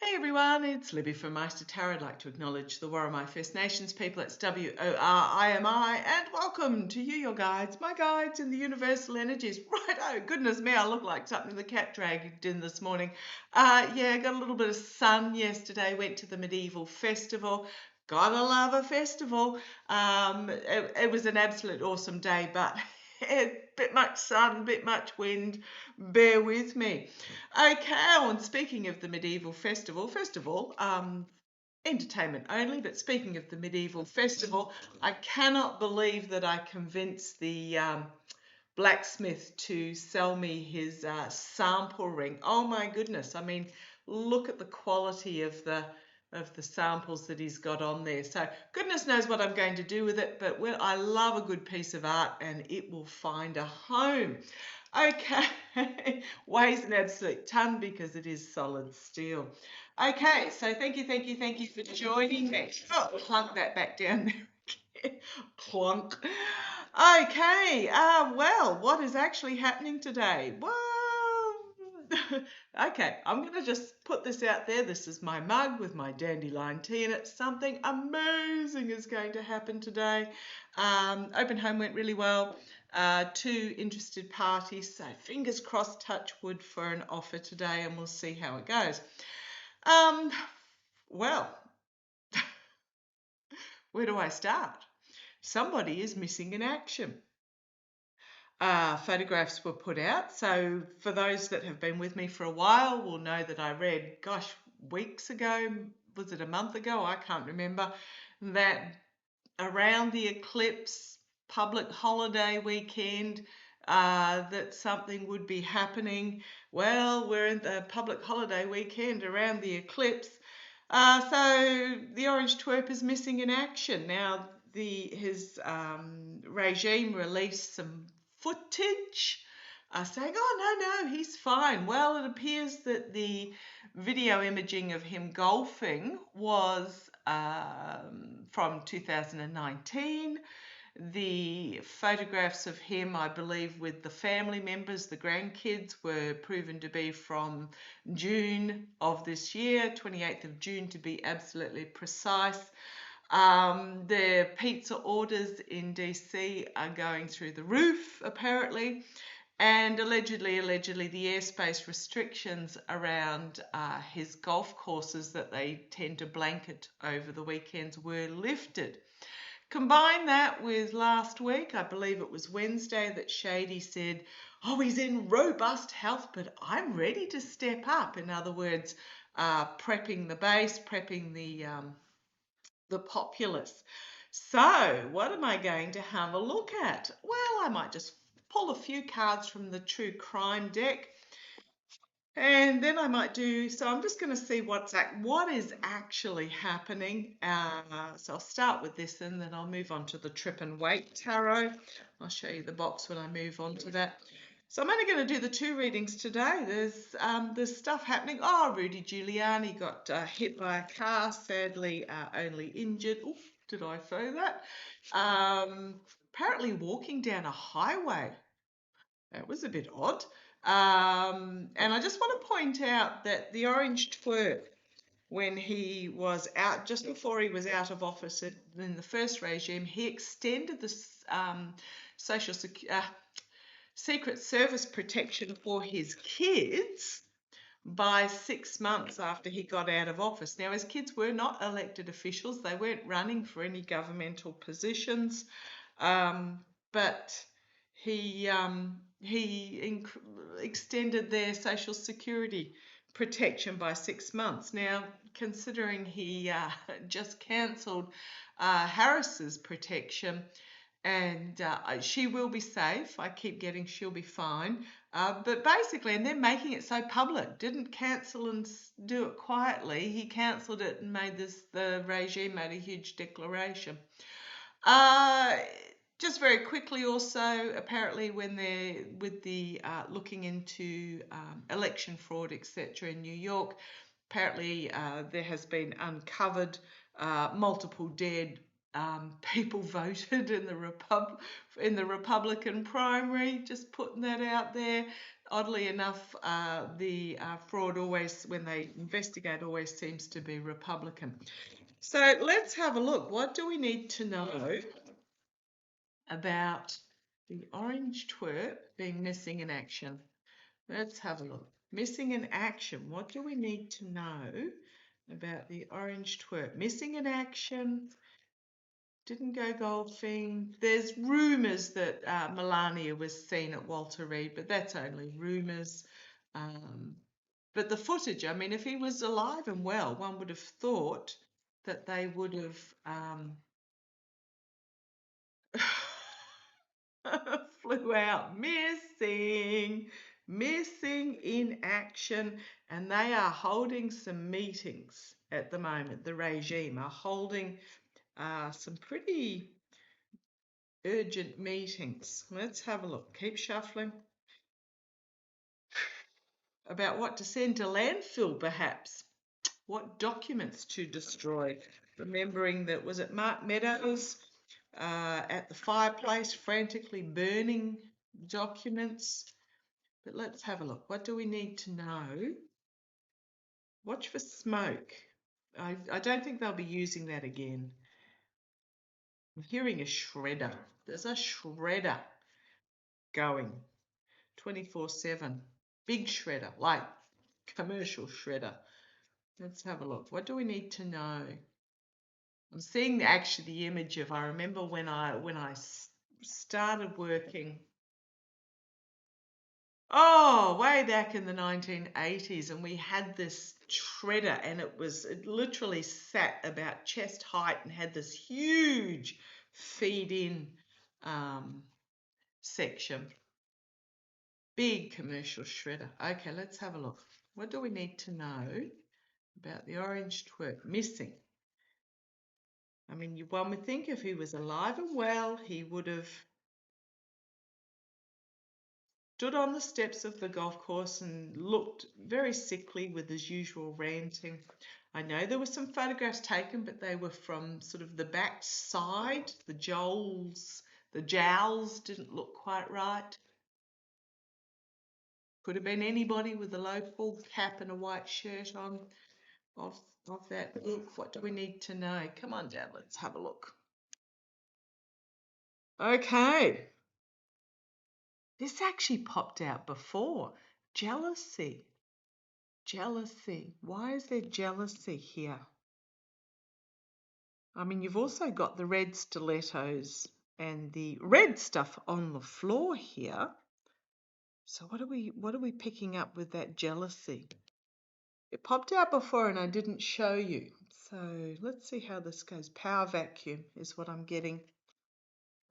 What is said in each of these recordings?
Hey everyone, it's Libby from maighstirtarot. I'd like to acknowledge the Worimi First Nations people. It's WORIMI, and welcome to you, your guides, my guides in the universal energies. Right, oh goodness me, I look like something the cat dragged in this morning. Yeah, got a little bit of sun yesterday, went to the medieval festival. Gotta love a festival. It was an absolute awesome day, but a bit much sun, bit much wind. Bear with me. Okay, and speaking of the medieval festival, first of all, entertainment only, but speaking of the medieval festival, I cannot believe that I convinced the blacksmith to sell me his sample ring. Oh my goodness, I mean, look at the quality of the samples that he's got on there. So goodness knows what I'm going to do with it, but I love a good piece of art and it will find a home. Okay, weighs an absolute ton because it is solid steel. Okay, so thank you for joining me. Oh, plunk that back down there again. Clunk. Okay, well, what is actually happening today? Well, okay, I'm going to just put this out there. This is my mug with my dandelion tea in it. Something amazing is going to happen today. Open home went really well. 2 interested parties, so fingers crossed, touch wood for an offer today, and we'll see how it goes. Well, where do I start? Somebody is missing in action. Photographs were put out. So for those that have been with me for a while will know that I read, gosh, weeks ago, was it a month ago? I can't remember, that around the eclipse public holiday weekend, that something would be happening. Well, we're in the public holiday weekend around the eclipse. So the orange twerp is missing in action. Now, his regime released some footage saying, oh, no, he's fine. Well, it appears that the video imaging of him golfing was from 2019. The photographs of him, I believe, with the family members, the grandkids, were proven to be from June of this year, 28th of June to be absolutely precise. The pizza orders in DC are going through the roof, apparently. And allegedly, the airspace restrictions around his golf courses that they tend to blanket over the weekends were lifted. Combine that with last week, I believe it was Wednesday, that Shady said, oh, he's in robust health, but I'm ready to step up. In other words, prepping the base, prepping the populace. So what am I going to have a look at? Well, I might just pull a few cards from the True Crime deck. And then I might do, so I'm just going to see what is actually happening. So I'll start with this and then I'll move on to the Trip and Wait Tarot. I'll show you the box when I move on to that. So I'm only going to do the 2 readings today. There's stuff happening. Oh, Rudy Giuliani got hit by a car, sadly only injured. Oof, did I say that? Apparently walking down a highway. That was a bit odd. And I just want to point out that the orange twerp, when he was out, just before he was out of office in the first regime, he extended the Secret Service protection for his kids by 6 months after he got out of office. Now, his kids were not elected officials. They weren't running for any governmental positions, but he extended their social security protection by 6 months. Now, considering he just cancelled Harris's protection, and she will be safe. I keep getting she'll be fine. But basically, and they're making it so public, didn't cancel and do it quietly. He cancelled it and the regime made a huge declaration. Just very quickly also, apparently when they're with the looking into election fraud, etc. in New York, apparently there has been uncovered multiple dead people voted in the Republican primary, just putting that out there. Oddly enough, the fraud always, when they investigate, always seems to be Republican. So let's have a look. What do we need to know about the orange twerp being missing in action? Let's have a look. Missing in action. What do we need to know about the orange twerp? Missing in action. Didn't go golfing. There's rumours that Melania was seen at Walter Reed, but that's only rumours. But the footage, I mean, if he was alive and well, one would have thought that they would have flew out missing in action, and they are holding some meetings at the moment. The regime are holding some pretty urgent meetings. Let's have a look. Keep shuffling. About what to send to landfill, perhaps. What documents to destroy. Remembering that, was it Mark Meadows at the fireplace frantically burning documents? But let's have a look. What do we need to know? Watch for smoke. I don't think they'll be using that again. I'm hearing a shredder. There's a shredder going 24/7. Big shredder, like commercial shredder. Let's have a look. What do we need to know? I'm seeing actually the image of, I remember when I started working, way back in the 1980s, and we had this shredder, and it literally sat about chest height and had this huge feed-in section. Big commercial shredder. Okay, let's have a look. What do we need to know about the orange twerp missing? I mean, one would think if he was alive and well, he would have stood on the steps of the golf course and looked very sickly with his usual ranting. I know there were some photographs taken, but they were from sort of the back side. The jowls didn't look quite right. Could have been anybody with a low pull cap and a white shirt on of that look. What do we need to know? Come on down, let's have a look. Okay. This actually popped out before. Jealousy. Jealousy. Why is there jealousy here? I mean, you've also got the red stilettos and the red stuff on the floor here. So what are we picking up with that jealousy? It popped out before and I didn't show you. So let's see how this goes. Power vacuum is what I'm getting.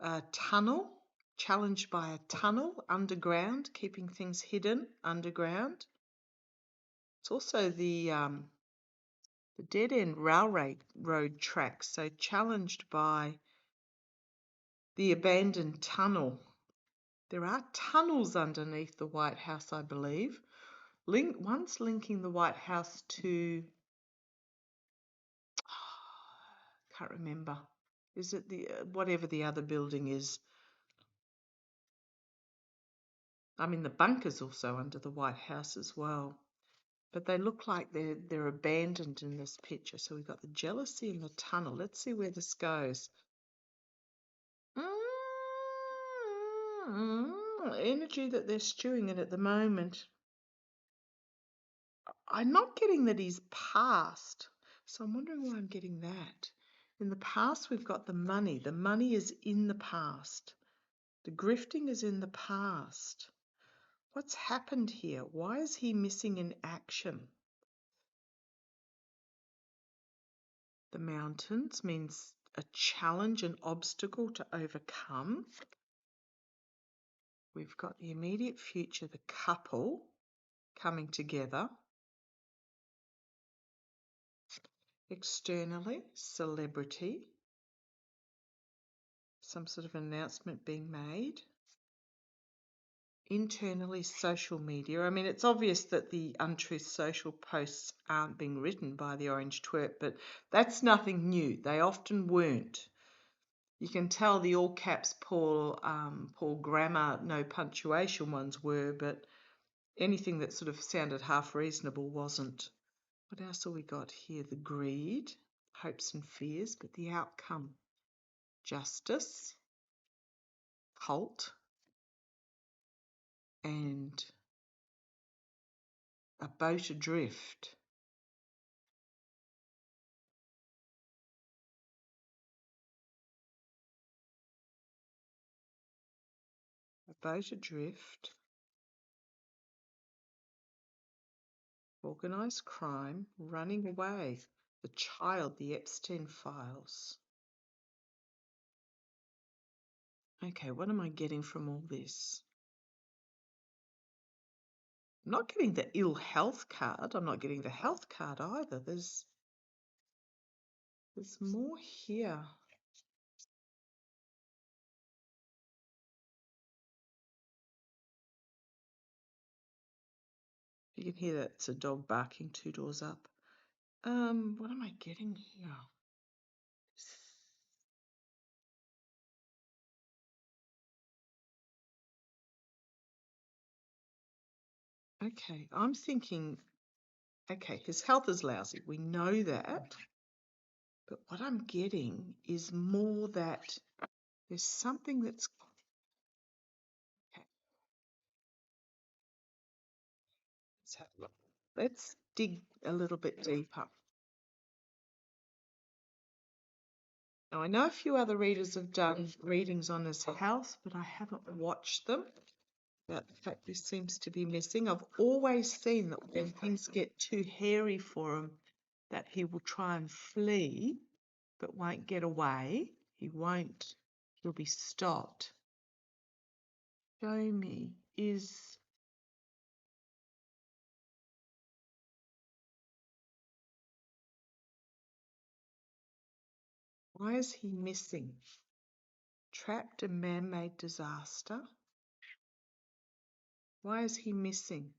A tunnel, challenged by a tunnel underground, keeping things hidden underground. It's also the dead-end railroad tracks, so challenged by the abandoned tunnel. There are tunnels underneath the White House, I believe. One's linking the White House to, can't remember. Is it the whatever the other building is? I mean, the bunker's also under the White House as well. But they look like they're abandoned in this picture. So we've got the jealousy in the tunnel. Let's see where this goes. Energy that they're stewing in at the moment. I'm not getting that he's passed. So I'm wondering why I'm getting that. In the past, we've got the money. The money is in the past. The grifting is in the past. What's happened here? Why is he missing in action? The mountains means a challenge, an obstacle to overcome. We've got the immediate future, the couple coming together. Externally, celebrity. Some sort of announcement being made. Internally, social media. I mean, it's obvious that the untruth social posts aren't being written by the orange twerp, but that's nothing new. They often weren't. You can tell the all caps poor grammar, no punctuation ones were, but anything that sort of sounded half reasonable wasn't. What else have we got here? The greed, hopes and fears, but the outcome, justice, cult, and a boat adrift. A boat adrift, organised crime, running away, the child, the Epstein files. Okay, what am I getting from all this? I'm not getting the ill health card. I'm not getting the health card either. There's more here. You can hear that it's a dog barking 2 doors up. What am I getting here? Okay, I'm thinking, okay, his health is lousy. We know that. But what I'm getting is more that there's something that's... Okay, let's have a look. Let's dig a little bit deeper. Now, I know a few other readers have done readings on his health, but I haven't watched them. But the fact this seems to be missing. I've always seen that when things get too hairy for him, that he will try and flee, but won't get away. He'll be stopped. Show me, why is he missing? Trapped in man-made disaster? Why is he missing?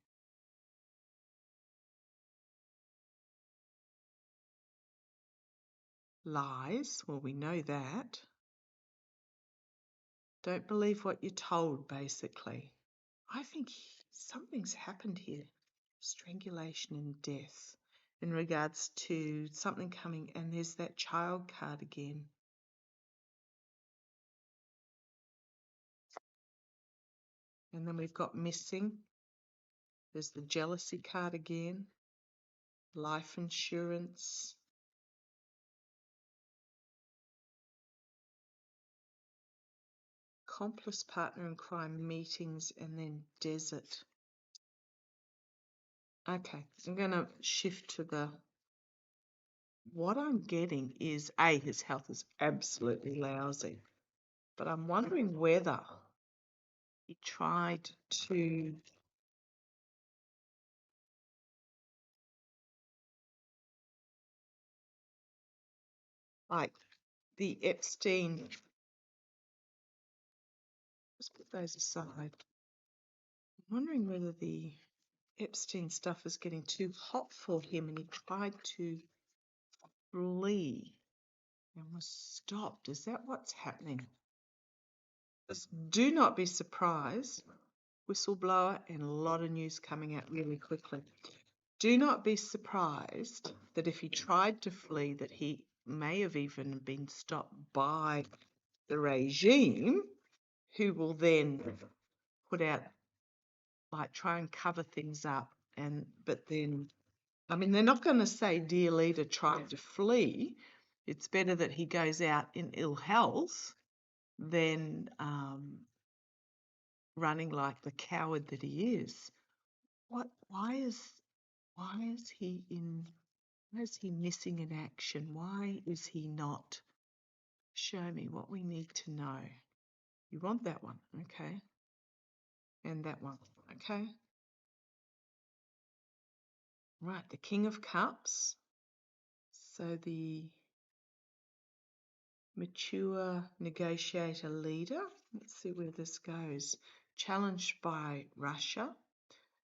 Lies, well, we know that. Don't believe what you're told, basically. I think something's happened here. Strangulation and death in regards to something coming, and there's that child card again. And then we've got missing. There's the jealousy card again. Life insurance. Accomplice, partner in crime, meetings, and then desert. Okay, I'm going to shift to what I'm getting is, A, his health is absolutely lousy. But I'm wondering whether he tried to like the Epstein, let's put those aside. I'm wondering whether the Epstein stuff is getting too hot for him and he tried to flee and was stopped. Is that what's happening? Just do not be surprised. Whistleblower and a lot of news coming out really quickly. Do not be surprised that if he tried to flee, that he may have even been stopped by the regime, who will then put out, like, try and cover things up. But then, I mean, they're not going to say, dear leader tried to flee. It's better that he goes out in ill health than running like the coward that he is. Why is he missing in action? Why is he not? Show me what we need to know. You want that one, okay? And that one, okay? Right, the King of Cups. So the mature negotiator leader. Let's see where this goes. Challenged by Russia.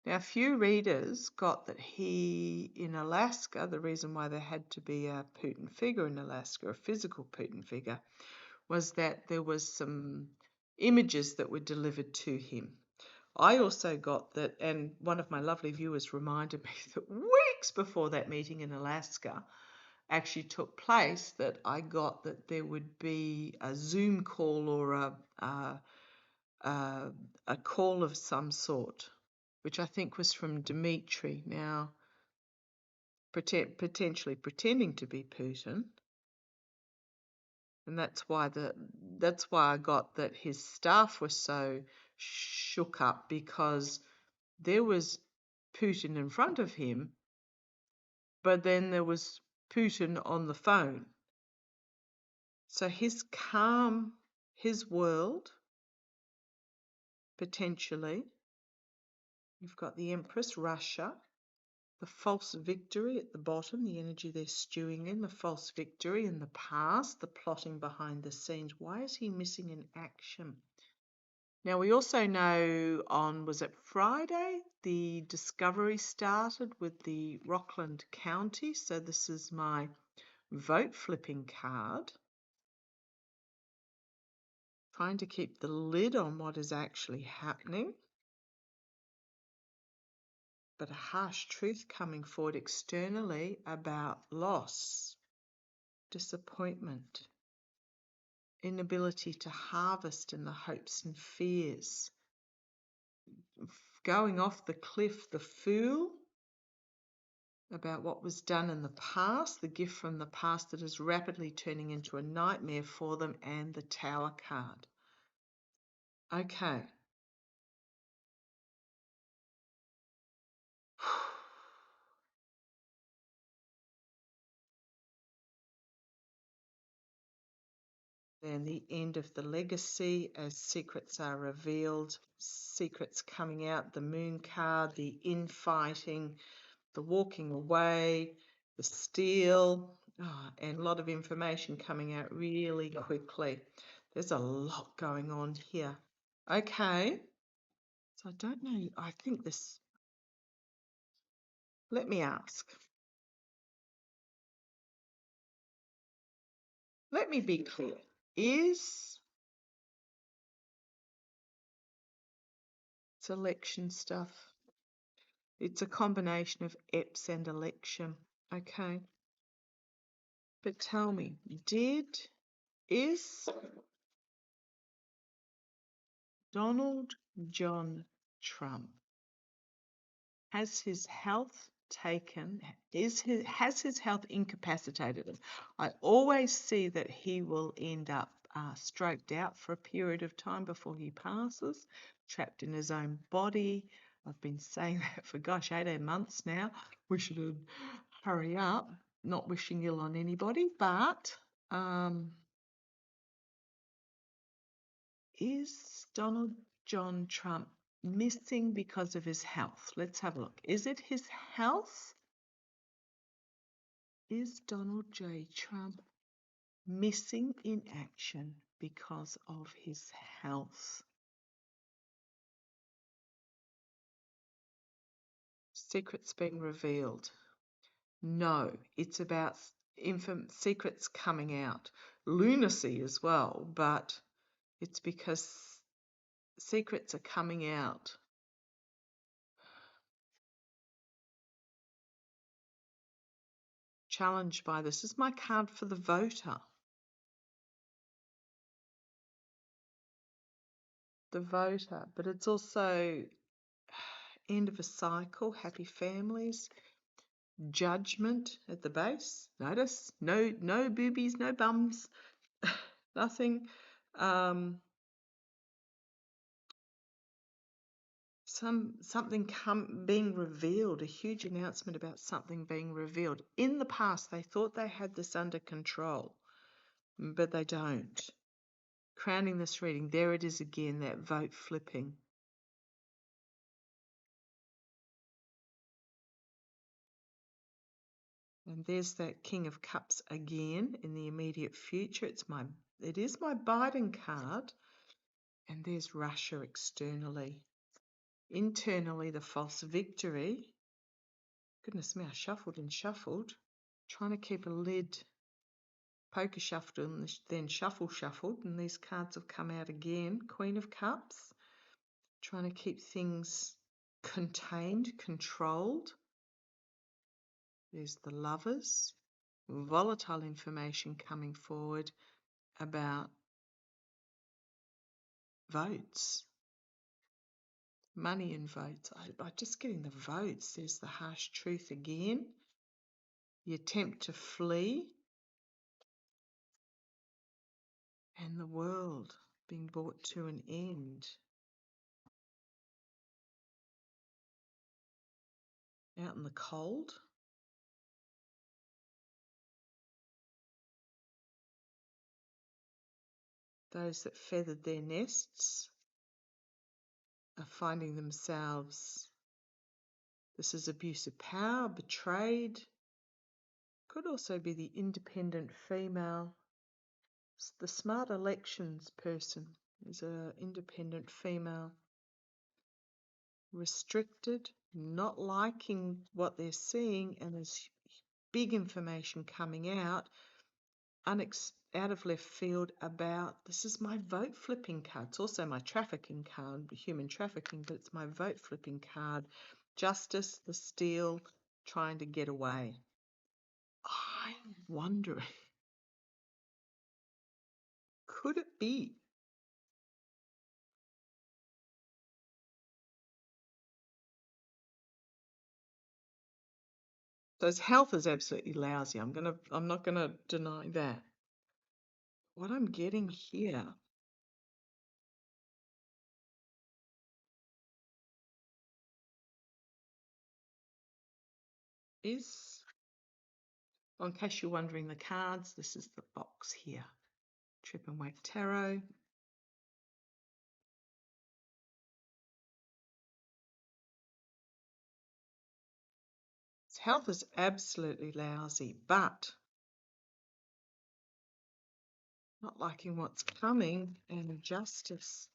Now, a few readers got that he, in Alaska, the reason why there had to be a Putin figure in Alaska, a physical Putin figure, was that there was some images that were delivered to him I also got that, and one of my lovely viewers reminded me that weeks before that meeting in Alaska actually took place, that I got that there would be a Zoom call or a call of some sort, which I think was from Dmitry. Now, potentially pretending to be Putin. And that's why I got that his staff was so shook up, because there was Putin in front of him, but then there was Putin on the phone. So his calm, his world, potentially. You've got the Empress, Russia, the false victory at the bottom, the energy they're stewing in, the false victory in the past, the plotting behind the scenes. Why is he missing in action? Now, we also know on, was it Friday, the discovery started with the Rockland County. So this is my vote flipping card. Trying to keep the lid on what is actually happening. But a harsh truth coming forward externally about loss, disappointment, inability to harvest in the hopes and fears, going off the cliff, the fool, about what was done in the past, the gift from the past that is rapidly turning into a nightmare for them, and the Tower card. Okay. Then the end of the legacy as secrets are revealed, secrets coming out, the Moon card, the infighting, the walking away, the steal, and a lot of information coming out really quickly. There's a lot going on here. Okay, so I don't know, I think this, let me ask. Let me be clear. Is it's election stuff? It's a combination of EPS and election. Okay. But tell me, is Donald John Trump, has his health taken, has his health incapacitated him? I always see that he will end up stroked out for a period of time before he passes, trapped in his own body. I've been saying that for, 18 months now. We should hurry up. Not wishing ill on anybody, but is Donald John Trump missing because of his health? Let's have a look. Is it his health? Is Donald J. Trump missing in action because of his health? Secrets being revealed. No, it's about secrets coming out. Lunacy as well, but it's because secrets are coming out. Challenged by this. This is my card for the voter. The voter, but it's also end of a cycle, happy families, judgment at the base. Notice, no boobies, no bums, nothing. Something being revealed, a huge announcement about something being revealed. In the past, they thought they had this under control, but they don't. Crowning this reading, there it is again, that vote flipping. And there's that King of Cups again in the immediate future. It is my Biden card. And there's Russia externally. Internally, the false victory. Goodness me, I shuffled and shuffled. Trying to keep a lid. Poker shuffled and then shuffled. And these cards have come out again. Queen of Cups. trying to keep things contained, controlled. There's the Lovers, volatile information coming forward about votes, money and votes. I'm just getting the votes. There's the harsh truth again. The attempt to flee, and the world being brought to an end. Out in the cold. Those that feathered their nests are finding themselves, this is abuse of power, betrayed. Could also be the independent female. The smart elections person is an independent female. Restricted, not liking what they're seeing, and there's big information coming out out of left field about, this is my vote flipping card. It's also my trafficking card, human trafficking, but it's my vote flipping card. Justice, the steel, trying to get away. I'm wondering, could it be? So his health is absolutely lousy. I'm not gonna deny that. What I'm getting here is, in case you're wondering the cards, this is the box here. Trip and Wake Tarot. His health is absolutely lousy, but not liking what's coming, and justice.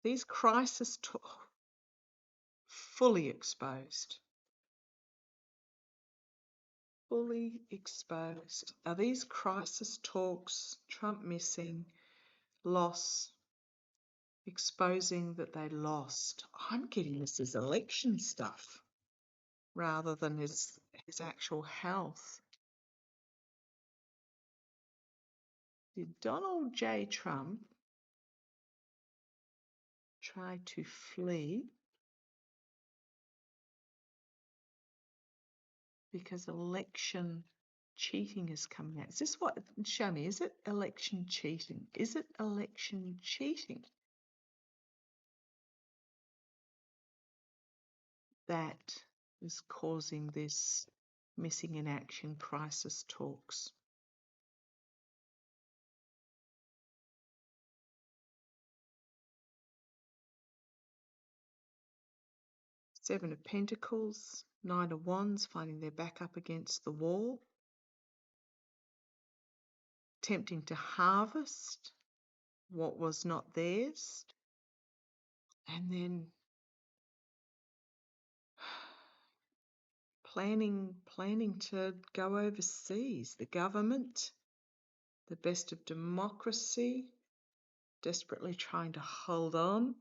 These crisis fully exposed. Fully exposed. Are these crisis talks, Trump missing, loss, exposing that they lost? I'm getting this as election stuff rather than his actual health. Did Donald J. Trump try to flee because election cheating is coming out? Is this what, show me, is it election cheating? Is it election cheating that is causing this missing in action crisis talks? Seven of Pentacles, Nine of Wands, finding their back up against the wall, attempting to harvest what was not theirs, and then planning to go overseas. The government, the best of democracy, desperately trying to hold on,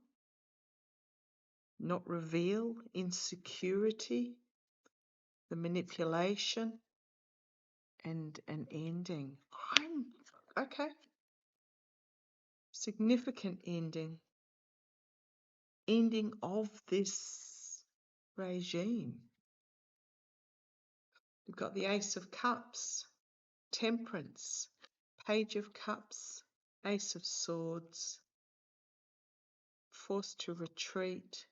not reveal, insecurity, the manipulation, and an ending. Okay. Significant ending. Ending of this regime. We've got the Ace of Cups, Temperance, Page of Cups, Ace of Swords, forced to retreat,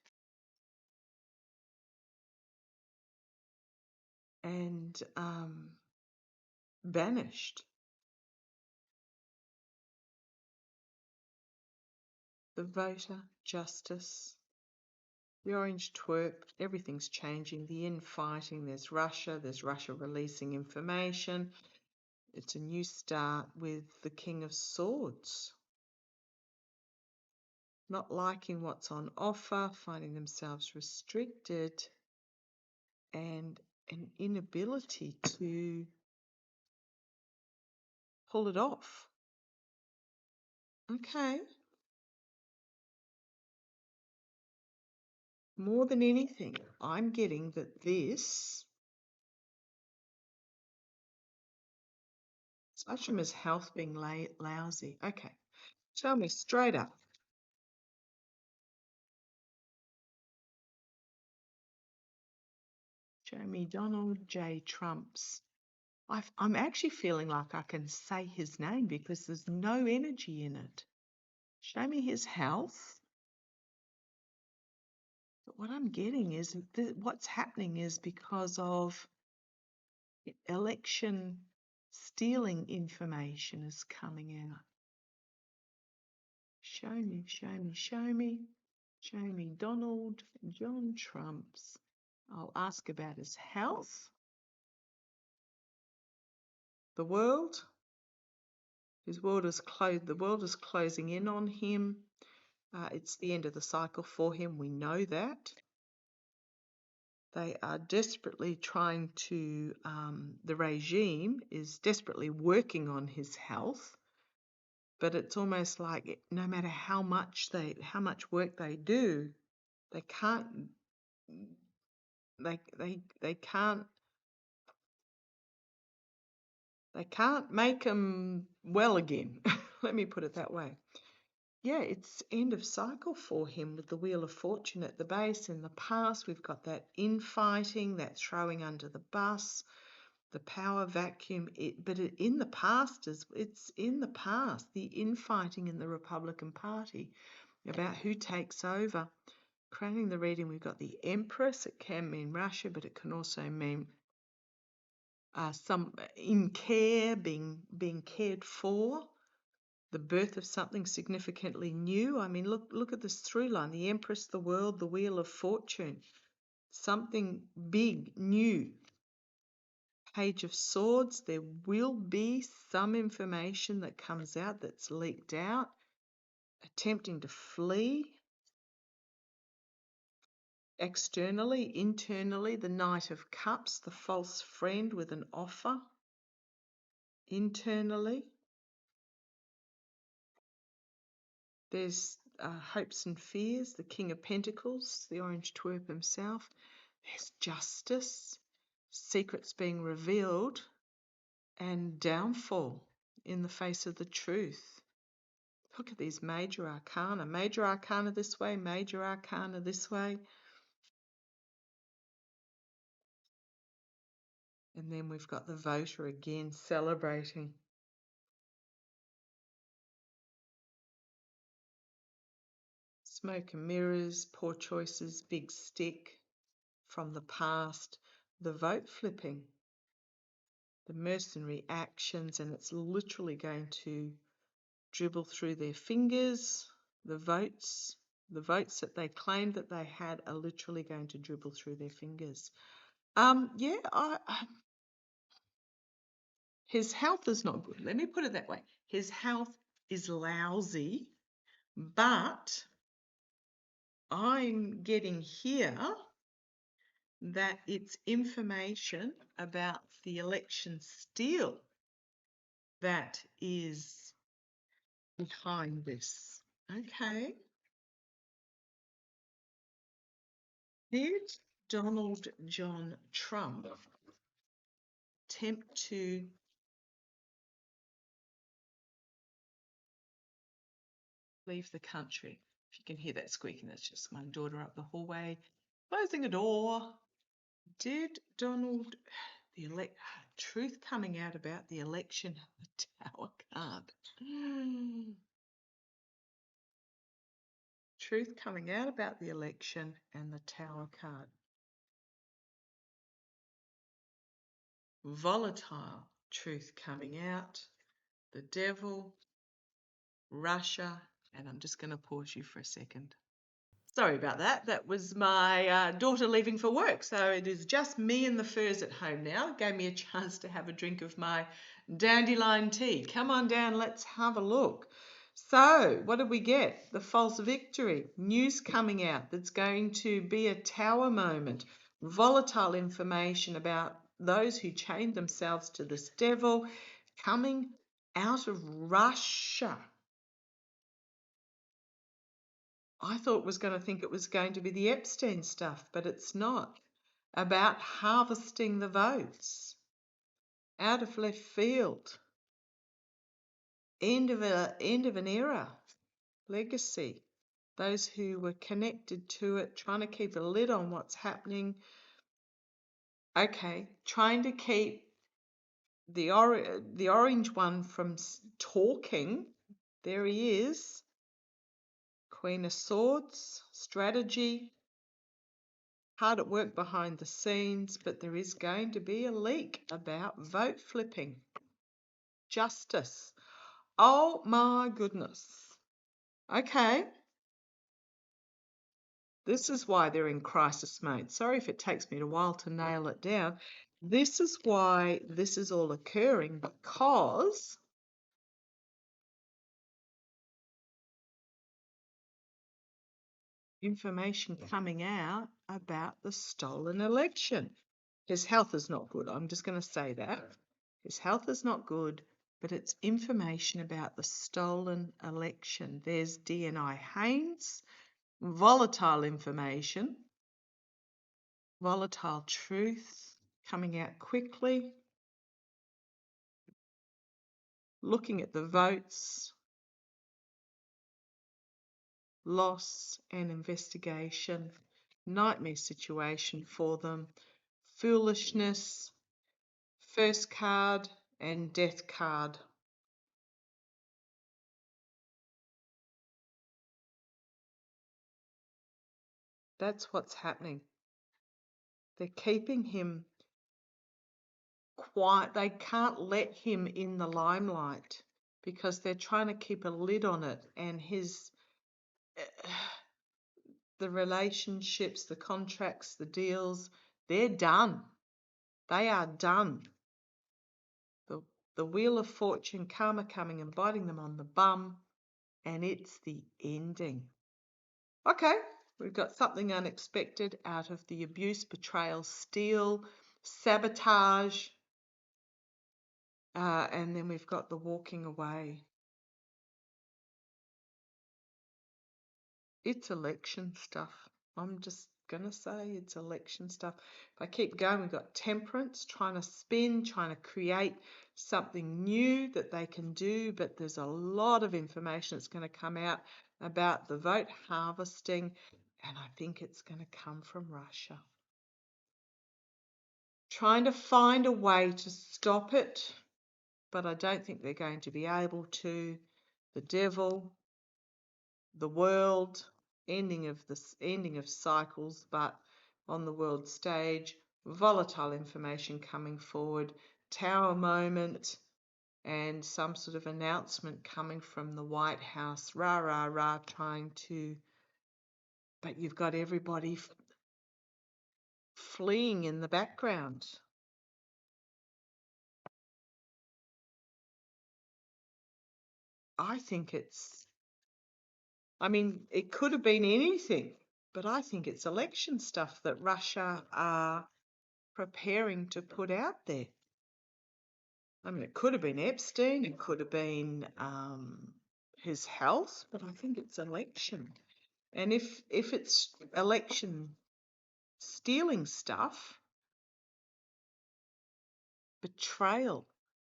and banished. The voter, justice, the orange twerp, everything's changing. The infighting, there's Russia releasing information. It's a new start with the King of Swords. Not liking what's on offer, finding themselves restricted, and an inability to pull it off. Okay. More than anything, I'm getting that this, such as health being lousy. Okay. Tell me straight up. Show me Donald J. Trump's. I'm actually feeling like I can say his name because there's no energy in it. Show me his health. But what I'm getting is what's happening is because of election stealing information is coming out. Show me, show me, show me. Show me Donald John Trump's. I'll ask about his health. The world. His world is closed. The world is closing in on him. It's the end of the cycle for him. We know that. They are desperately trying to, the regime is desperately working on his health, but it's almost like no matter how much work they do, they can't, they can't make him well again. Let me put it that way. Yeah, it's end of cycle for him with the Wheel of Fortune at the base. In the past, we've got that infighting, that throwing under the bus, the power vacuum. In the past, it's in the past, the infighting in the Republican Party about who takes over. Crowning the reading, we've got the Empress. It can mean Russia, but it can also mean some in care, being cared for. The birth of something significantly new. I mean, look at this through line. The Empress, the world, the Wheel of Fortune. Something big, new. Page of Swords. There will be some information that comes out that's leaked out. Attempting to flee. Externally, internally, the Knight of Cups, the false friend with an offer. Internally. There's hopes and fears, the King of Pentacles, the Orange Twerp himself. There's justice, secrets being revealed, and downfall in the face of the truth. Look at these major arcana. Major arcana this way, major arcana this way. And then we've got the voter again celebrating. Smoke and mirrors, poor choices, big stick from the past, the vote flipping, the mercenary actions, and it's literally going to dribble through their fingers. The votes that they claimed that they had are literally going to dribble through their fingers. His health is not good. Let me put it that way. His health is lousy, but I'm getting here that it's information about the election steal that is behind this. Okay. Did Donald John Trump attempt to leave the country? If you can hear that squeaking, that's just my daughter up the hallway closing a door. Did Donald, truth coming out about the election, the Tower card. Truth coming out about the election and the Tower card. Volatile truth coming out. The Devil, Russia, and I'm just going to pause you for a second. Sorry about that. That was my daughter leaving for work. So it is just me and the furs at home now. Gave me a chance to have a drink of my dandelion tea. Come on down, let's have a look. So what did we get? The false victory. News coming out that's going to be a tower moment. Volatile information about those who chained themselves to this devil coming out of Russia. I thought it was going to think it was going to be the Epstein stuff, but it's not. About harvesting the votes out of left field. End of an era. Legacy. Those who were connected to it, trying to keep a lid on what's happening. Okay, trying to keep the orange one from talking. There he is. Queen of Swords, strategy, hard at work behind the scenes, but there is going to be a leak about vote flipping. Justice. Oh my goodness. Okay. This is why they're in crisis mode. Sorry if it takes me a while to nail it down. This is why this is all occurring, because information coming out about the stolen election. His health is not good. I'm just going to say that. His health is not good, but it's information about the stolen election. There's DNI Haynes, volatile information, volatile truth coming out quickly, looking at the votes, loss and investigation, nightmare situation for them, foolishness, first card and death card. That's what's happening. They're keeping him quiet. They can't let him in the limelight because they're trying to keep a lid on it, and the relationships, the contracts, the deals, they're done. They are done. The wheel of fortune, karma coming and biting them on the bum, and it's the ending. Okay, we've got something unexpected out of the abuse, betrayal, steal, sabotage, and then we've got the walking away. It's election stuff. I'm just going to say it's election stuff. If I keep going, we've got temperance, trying to spin, trying to create something new that they can do, but there's a lot of information that's going to come out about the vote harvesting, and I think it's going to come from Russia. Trying to find a way to stop it, but I don't think they're going to be able to. The devil, the world, ending of cycles, but on the world stage, volatile information coming forward, tower moment, and some sort of announcement coming from the White House, rah, rah, rah, trying to, but you've got everybody fleeing in the background. I think it could have been anything, but I think it's election stuff that Russia are preparing to put out there. It could have been Epstein, it could have been his health, but I think it's election. And if it's election stealing stuff, betrayal,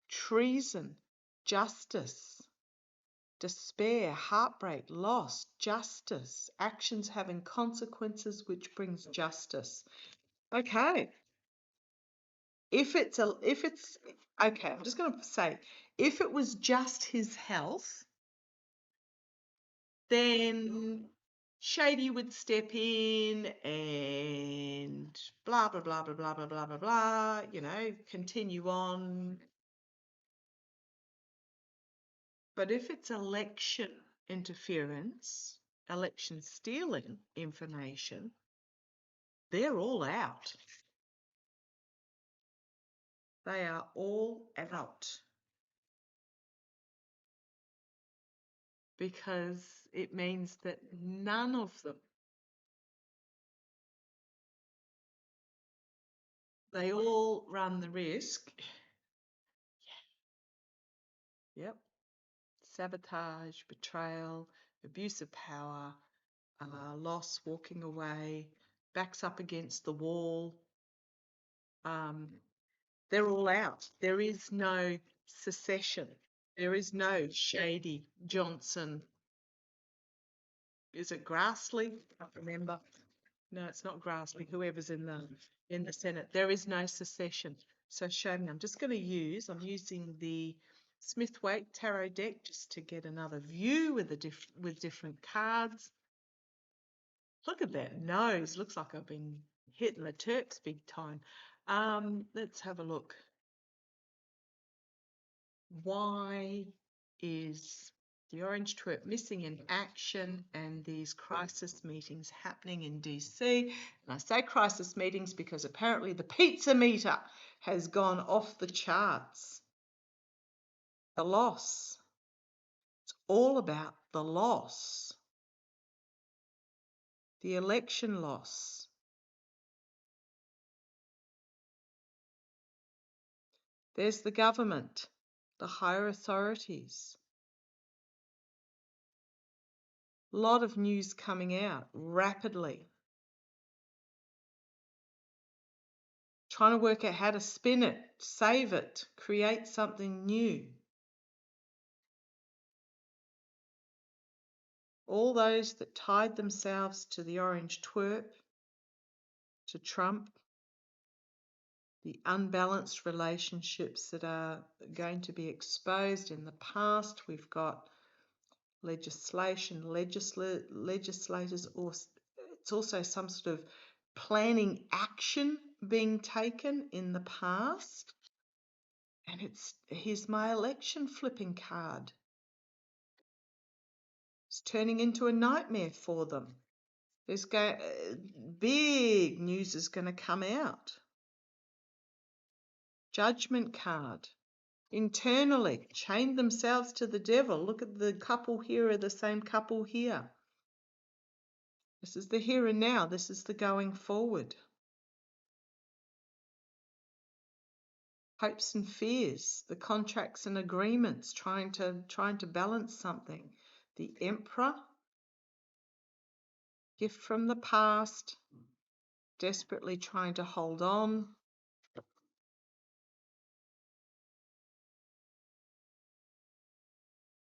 treason, justice, despair, heartbreak, loss, justice, actions having consequences which brings justice. Okay. Okay, I'm just going to say, if it was just his health, then Shady would step in and blah, blah, blah, blah, blah, blah, blah, blah, blah, continue on. But if it's election interference, election stealing information, they're all out. They are all out. Because it means that none of them, they all run the risk. Yep. Sabotage, betrayal, abuse of power, loss, walking away, backs up against the wall. They're all out. There is no secession. There is no Shady, Johnson. Is it Grassley? I can't remember. No, it's not Grassley. Whoever's in the Senate. There is no secession. So show me. I'm using the Smith-Waite Tarot deck just to get another view with different cards. Look at that nose. Looks like I've been hitting the Turks big time. Let's have a look. Why is the orange twerp missing in action and these crisis meetings happening in DC? And I say crisis meetings because apparently the pizza meter has gone off the charts. The loss. It's all about the loss. The election loss. There's the government, the higher authorities. A lot of news coming out rapidly. Trying to work out how to spin it, save it, create something new. All those that tied themselves to the orange twerp, to Trump, the unbalanced relationships that are going to be exposed in the past. We've got legislation, legislators, or it's also some sort of planning action being taken in the past. And here's my election flipping card. It's turning into a nightmare for them. There's big news is going to come out. Judgment card. Internally, chained themselves to the devil. Look at the couple here are the same couple here. This is the here and now. This is the going forward. Hopes and fears, the contracts and agreements, trying to balance something. The Emperor, gift from the past, desperately trying to hold on.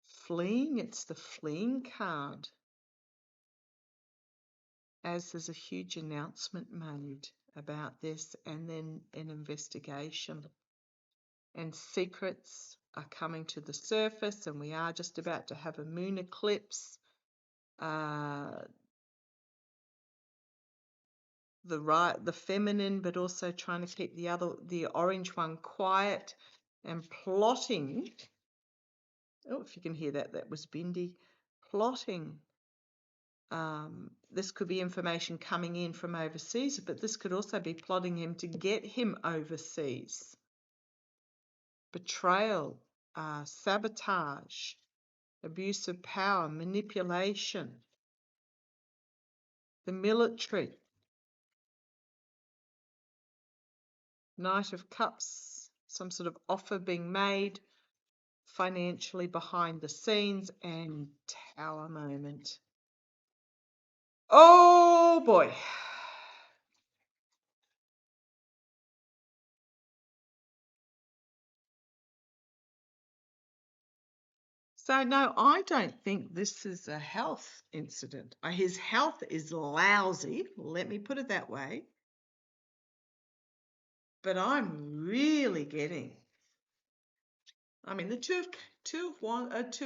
Fleeing, it's the fleeing card. As there's a huge announcement made about this and then an investigation. And secrets are coming to the surface, and we are just about to have a moon eclipse. The feminine, but also trying to keep the orange one quiet and plotting. Oh, if you can hear that, that was Bindi. Plotting. This could be information coming in from overseas, but this could also be plotting him to get him overseas. Betrayal, sabotage, abuse of power, manipulation, the military, Knight of Cups, some sort of offer being made financially behind the scenes, and Tower moment. Oh boy. So no, I don't think this is a health incident. His health is lousy, let me put it that way. But I'm really getting, I mean, the two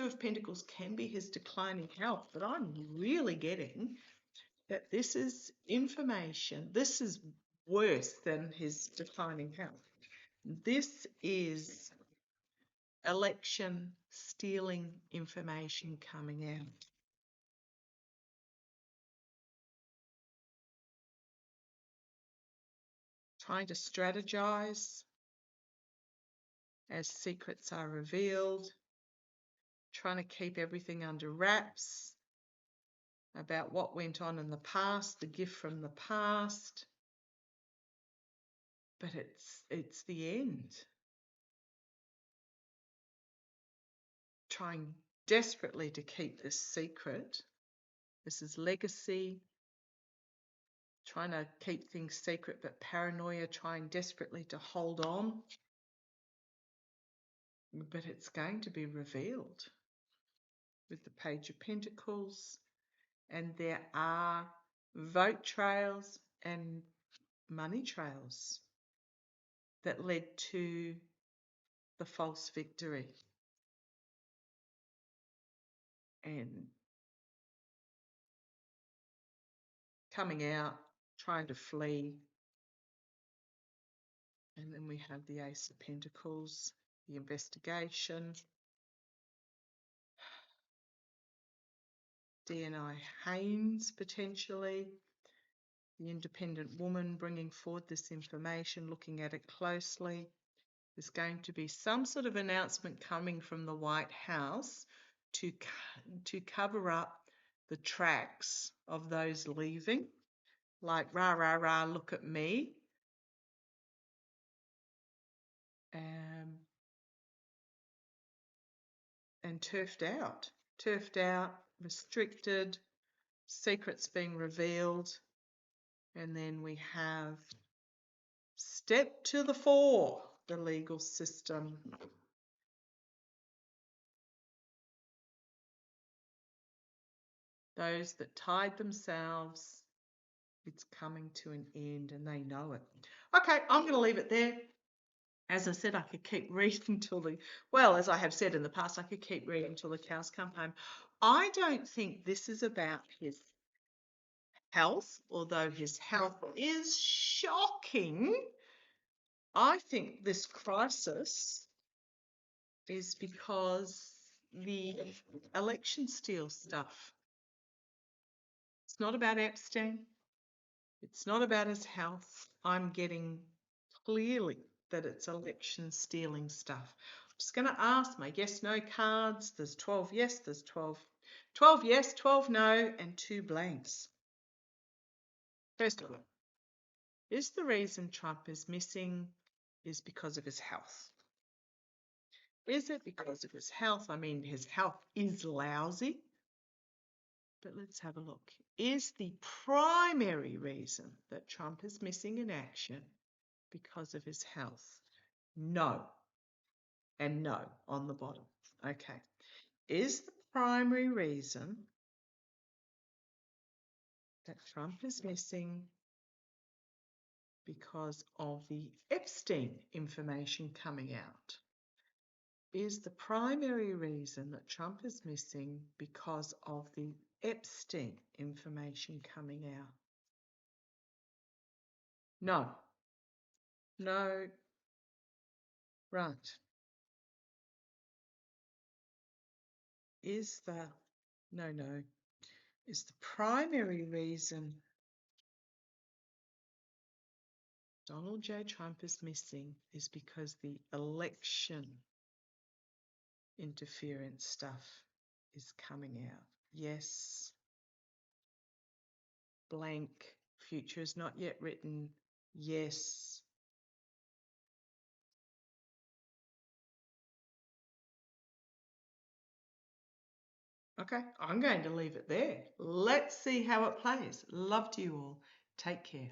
of Pentacles can be his declining health, but I'm really getting that this is information. This is worse than his declining health. This is election stealing information coming out. Trying to strategize as secrets are revealed. Trying to keep everything under wraps about what went on in the past, the gift from the past. But it's the end. Trying desperately to keep this secret. This is legacy, trying to keep things secret, but paranoia, trying desperately to hold on. But it's going to be revealed with the Page of Pentacles. And there are vote trails and money trails that led to the false victory. And coming out, trying to flee. And then we have the Ace of Pentacles, the investigation. D&I Haynes, potentially. The independent woman bringing forward this information, looking at it closely. There's going to be some sort of announcement coming from the White House to cover up the tracks of those leaving. Like, rah, rah, rah, look at me. And turfed out, restricted, secrets being revealed. And then we have step to the fore, the legal system. Those that tied themselves, it's coming to an end and they know it. Okay, I'm going to leave it there. As I said, I could keep reading as I have said in the past, I could keep reading till the cows come home. I don't think this is about his health, although his health is shocking. I think this crisis is because the election steal stuff. It's not about Epstein. It's not about his health. I'm getting clearly that it's election stealing stuff. I'm just going to ask my yes, no cards. There's 12 yes, there's 12 yes, 12 no, and 2 blanks. First of all, is the reason Trump is missing is because of his health? Is it because of his health? I mean, his health is lousy. But let's have a look. Is the primary reason that Trump is missing in action because of his health? No. And no on the bottom. Okay. Is the primary reason that Trump is missing because of the Epstein information coming out? Is the primary reason that Trump is missing because of the Epstein information coming out? No. No. Right. Is the primary reason Donald J. Trump is missing is because the election interference stuff is coming out. Yes. Blank. Future is not yet written. Yes. Okay, I'm going to leave it there. Let's see how it plays. Love to you all. Take care.